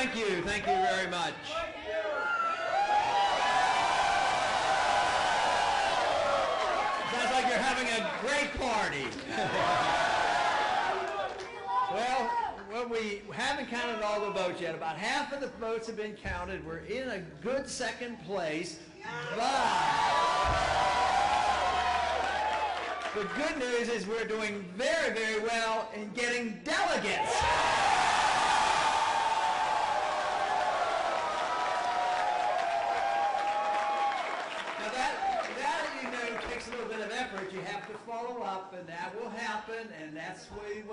thank you. Thank you very much. Sounds like you're having a great party. Well, we haven't counted all the votes yet. About half of the votes have been counted. We're in a good second place, but the good news is we're doing very, very well in getting delegates. Now that you know takes a little bit of effort. You have to follow up, and that will happen. And that's the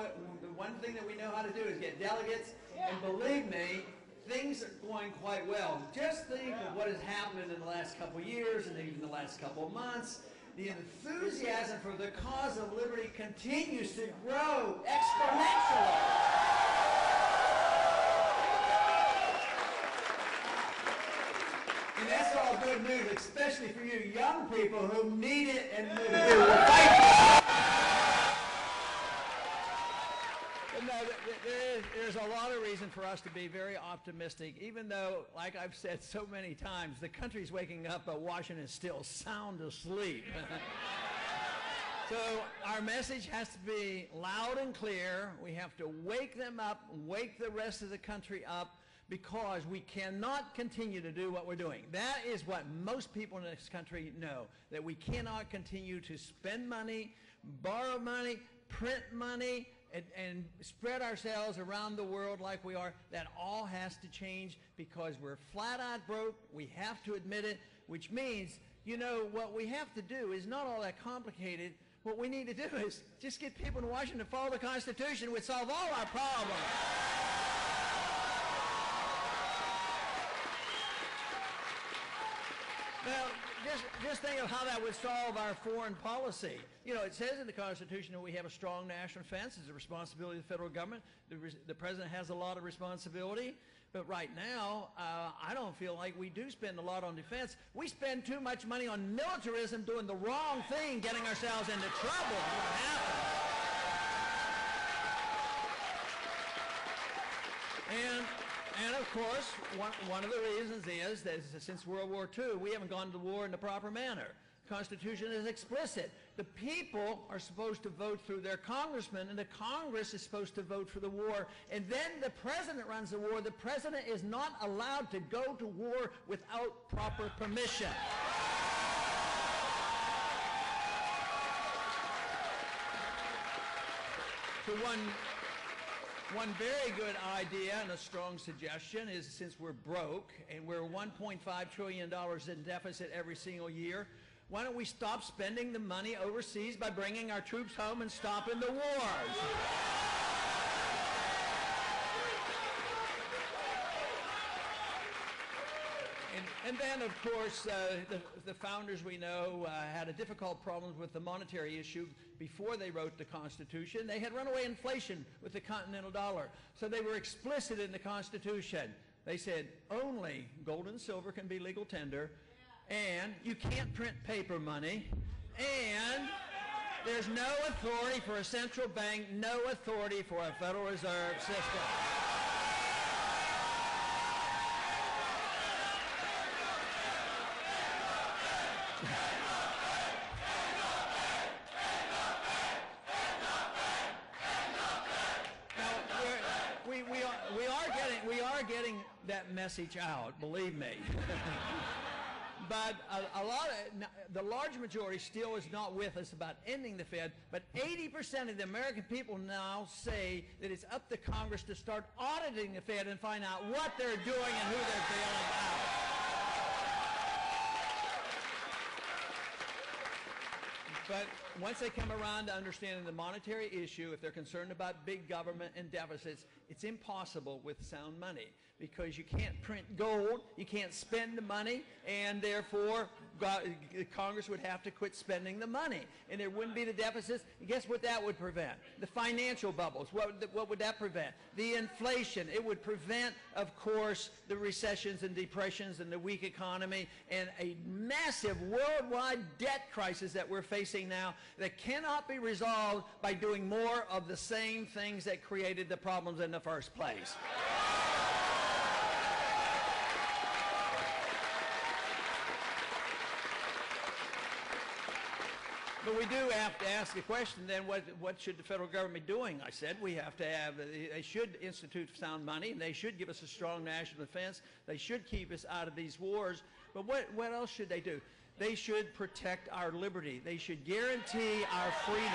one thing that we know how to do is get delegates. And believe me, things are going quite well. Just think of what has happened in the last couple of years and even the last couple of months. The enthusiasm for the cause of liberty continues to grow exponentially. And that's all good news, especially for you young people who need it and who will fight for it. No, there's a lot of reason for us to be very optimistic, even though, like I've said so many times, the country's waking up, but Washington is still sound asleep. So our message has to be loud and clear. We have to wake them up, wake the rest of the country up, because we cannot continue to do what we're doing. That is what most people in this country know, that we cannot continue to spend money, borrow money, print money, and spread ourselves around the world like we are. That all has to change because we're flat out broke. We have to admit it, which means, you know, what we have to do is not all that complicated. What we need to do is just get people in Washington to follow the Constitution, which solve all our problems. Now, just think of how that would solve our foreign policy. You know, it says in the Constitution that we have a strong national defense. It's a responsibility of the federal government. The president has a lot of responsibility. But right now, I don't feel like we do spend a lot on defense. We spend too much money on militarism, doing the wrong thing, getting ourselves into trouble. What happens? And of course, one of the reasons is that since World War II, we haven't gone to war in the proper manner. The Constitution is explicit. The people are supposed to vote through their congressmen, and the Congress is supposed to vote for the war. And then the president runs the war. The president is not allowed to go to war without proper permission. So one very good idea and a strong suggestion is, since we're broke and we're $1.5 trillion in deficit every single year, why don't we stop spending the money overseas by bringing our troops home and stopping the wars? And then, of course, the founders, we know, had a difficult problem with the monetary issue before they wrote the Constitution. They had runaway inflation with the continental dollar. So they were explicit in the Constitution. They said only gold and silver can be legal tender, and you can't print paper money, and there's no authority for a central bank, no authority for a Federal Reserve system. That message out, believe me. But the large majority still is not with us about ending the Fed, but 80% of the American people now say that it's up to Congress to start auditing the Fed and find out what they're doing and who they're bailing out. But once they come around to understanding the monetary issue, if they're concerned about big government and deficits, it's impossible with sound money, because you can't print gold, you can't spend the money, and therefore Congress would have to quit spending the money, and there wouldn't be the deficits. And guess what that would prevent? The financial bubbles. What would that prevent? The inflation. It would prevent, of course, the recessions and depressions and the weak economy and a massive worldwide debt crisis that we're facing now that cannot be resolved by doing more of the same things that created the problems in the first place. But we do have to ask the question then, what should the federal government be doing? I said we have to have, they should institute sound money, and they should give us a strong national defense. They should keep us out of these wars. But what else should they do? They should protect our liberty. They should guarantee our freedom.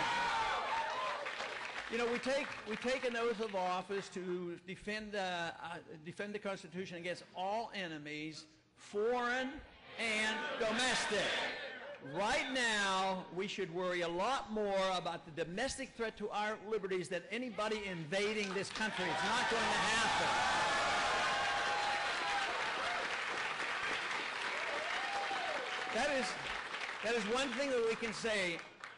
You know, we take an oath of office to defend the Constitution against all enemies, foreign and domestic. Right now, we should worry a lot more about the domestic threat to our liberties than anybody invading this country. It's not going to happen. That is one thing that we can say.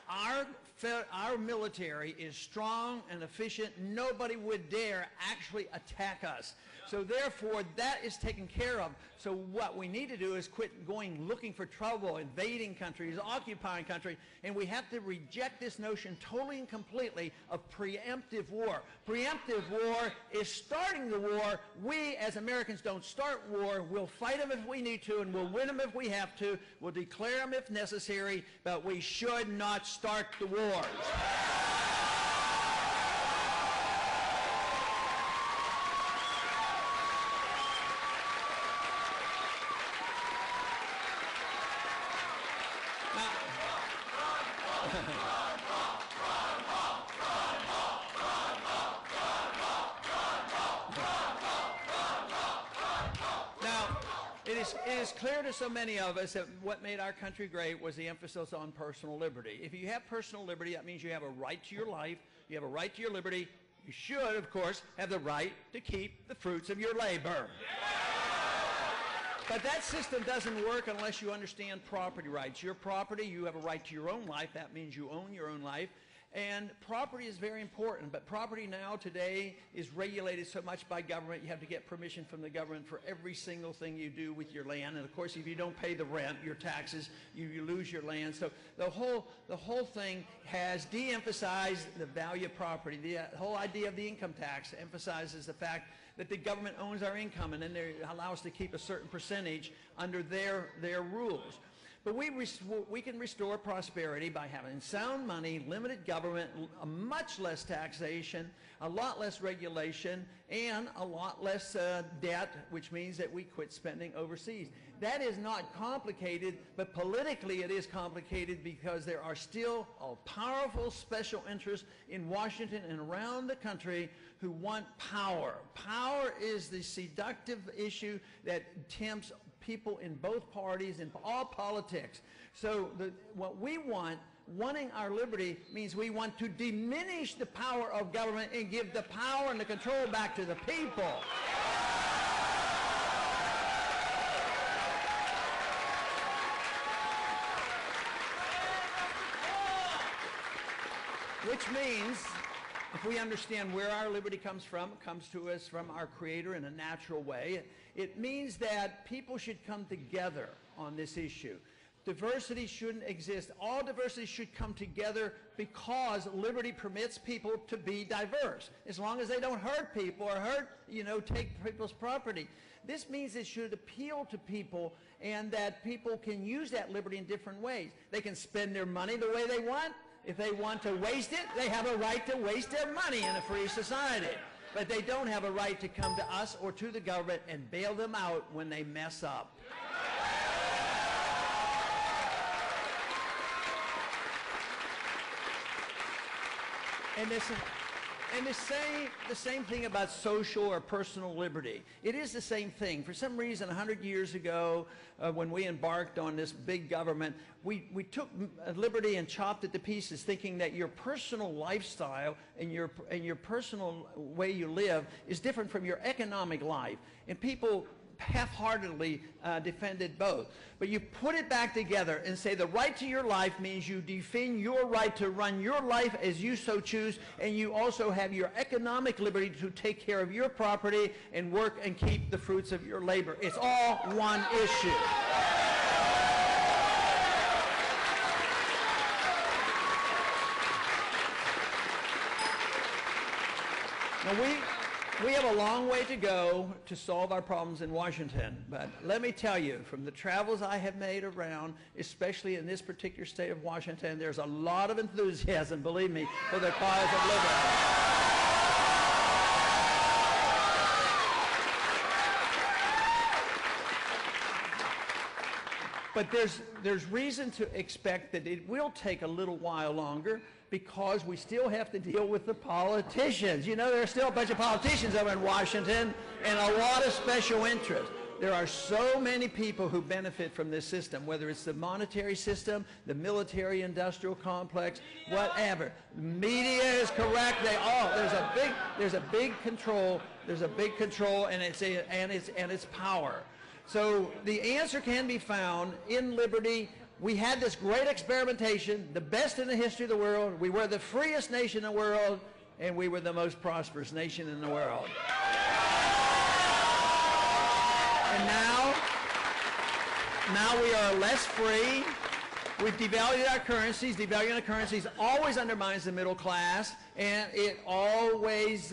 Our military is strong and efficient. Nobody would dare actually attack us. So therefore, that is taken care of. So what we need to do is quit going looking for trouble, invading countries, occupying countries, and we have to reject this notion totally and completely of preemptive war. Preemptive war is starting the war. We, as Americans, don't start war. We'll fight them if we need to, and we'll win them if we have to. We'll declare them if necessary, but we should not start the wars. It is clear to so many of us that what made our country great was the emphasis on personal liberty. If you have personal liberty, that means you have a right to your life, you have a right to your liberty. You should, of course, have the right to keep the fruits of your labor. But that system doesn't work unless you understand property rights. Your property, you have a right to your own life. That means you own your own life. And property is very important, but property now today is regulated so much by government. You have to get permission from the government for every single thing you do with your land. And of course, if you don't pay the rent, your taxes, you lose your land. So the whole thing has de-emphasized the value of property. The whole idea of the income tax emphasizes the fact that the government owns our income, and then they allow us to keep a certain percentage under their rules. But we can restore prosperity by having sound money, limited government, a much less taxation, a lot less regulation, and a lot less debt, which means that we quit spending overseas. That is not complicated, but politically it is complicated because there are still powerful special interests in Washington and around the country who want power. Power is the seductive issue that tempts people in both parties and all politics. So what we want, wanting our liberty, means we want to diminish the power of government and give the power and the control back to the people. Which means, if we understand where our liberty comes from, it comes to us from our Creator in a natural way. It means that people should come together on this issue. Diversity shouldn't exist. All diversity should come together because liberty permits people to be diverse, as long as they don't hurt people or take people's property. This means it should appeal to people, and that people can use that liberty in different ways. They can spend their money the way they want. If they want to waste it, they have a right to waste their money in a free society. But they don't have a right to come to us or to the government and bail them out when they mess up. And the same thing about social or personal liberty. It is the same thing. For some reason, 100 years ago, when we embarked on this big government, we took liberty and chopped it to pieces, thinking that your personal lifestyle and your personal way you live is different from your economic life. And people half-heartedly defended both. But you put it back together and say the right to your life means you defend your right to run your life as you so choose, and you also have your economic liberty to take care of your property and work and keep the fruits of your labor. It's all one issue. Now We have a long way to go to solve our problems in Washington, but let me tell you, from the travels I have made around, especially in this particular state of Washington, there's a lot of enthusiasm, believe me, for the cause of liberty. But there's reason to expect that it will take a little while longer because we still have to deal with the politicians. You know, there are still a bunch of politicians over in Washington and a lot of special interests. There are so many people who benefit from this system, whether it's the monetary system, the military-industrial complex, whatever. The media is correct. There's a big control. There's a big control, and it's power. So the answer can be found in liberty. We had this great experimentation, the best in the history of the world. We were the freest nation in the world, and we were the most prosperous nation in the world. And now we are less free. We've devalued our currencies. Devaluing our currencies always undermines the middle class, and it always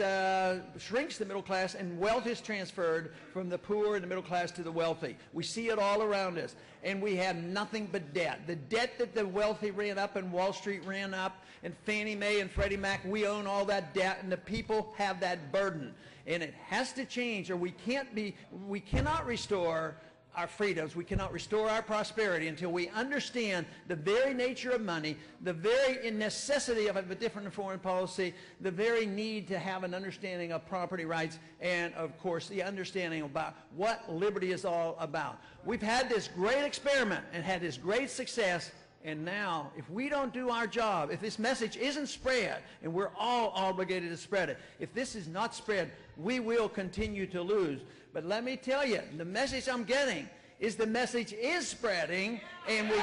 shrinks the middle class, and wealth is transferred from the poor and the middle class to the wealthy. We see it all around us, and we have nothing but debt. The debt that the wealthy ran up and Wall Street ran up, and Fannie Mae and Freddie Mac, we own all that debt, and the people have that burden. And it has to change, or we cannot restore our freedoms. We cannot restore our prosperity until we understand the very nature of money, the very necessity of a different foreign policy, the very need to have an understanding of property rights, and of course the understanding about what liberty is all about. We've had this great experiment and had this great success, and now if we don't do our job, if this message isn't spread, and we're all obligated to spread it, if this is not spread, we will continue to lose. But let me tell you, the message I'm getting is the message is spreading, and we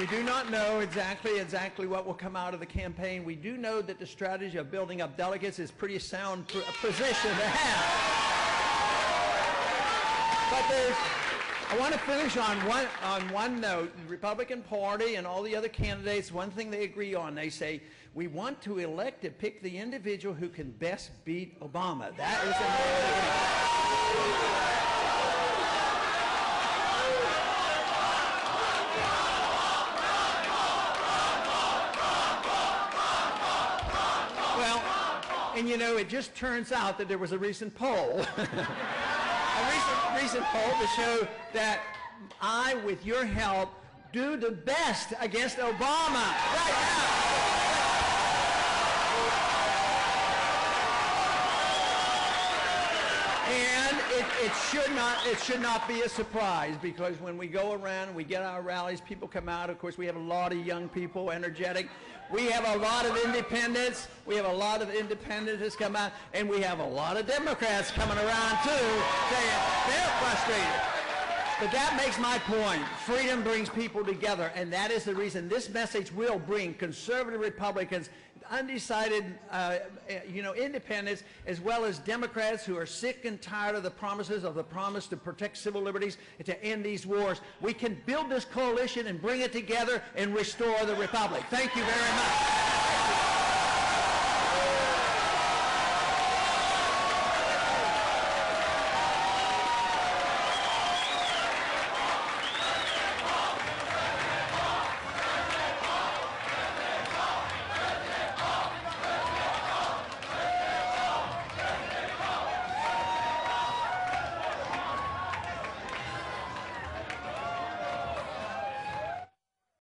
do not know exactly what will come out of the campaign. We do know that the strategy of building up delegates is pretty sound position to have. But I want to finish on one note. The Republican Party and all the other candidates, one thing they agree on, they say, we want to elect and pick the individual who can best beat Obama. That is well, and you know, it just turns out that there was a recent poll. A recent poll to show that I, with your help, do the best against Obama right now. And it should not be a surprise, because when we go around and we get our rallies, people come out. Of course, we have a lot of young people, energetic. We have a lot of independents. We have a lot of independents come out, and we have a lot of Democrats coming around too, saying they're frustrated. But that makes my point. Freedom brings people together, and that is the reason this message will bring conservative Republicans, undecided independents, as well as Democrats who are sick and tired of the promise to protect civil liberties and to end these wars. We can build this coalition and bring it together and restore the republic. Thank you very much.